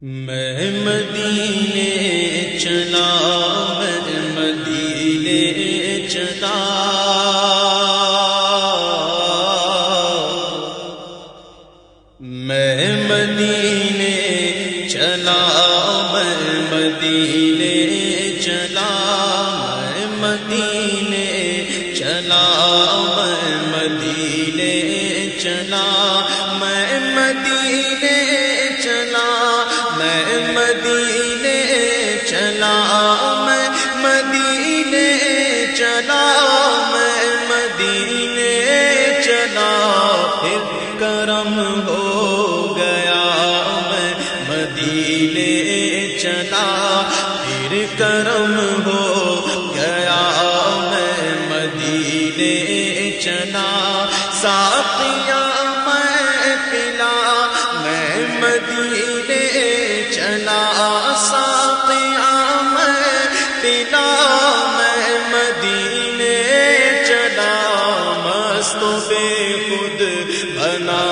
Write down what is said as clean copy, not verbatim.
میں مدینے چلا، میں مدینے چلا، میں مدینے چلا، میں مدینے چلا، میں مدینے چلا، میں مدینے چلا، میں مدینے چلا، میں مدینے چلا، میں مدینے چلا، میں مدینے چلا، پھر کرم ہو گیا، میں مدینے چلا، پھر کرم ہو گیا، میں مدینے چلا، ساقیاں میں پلا، میں مدینے چلا، ساقیاں میں پلا، میں مدینے چلا، مست بے خود بنا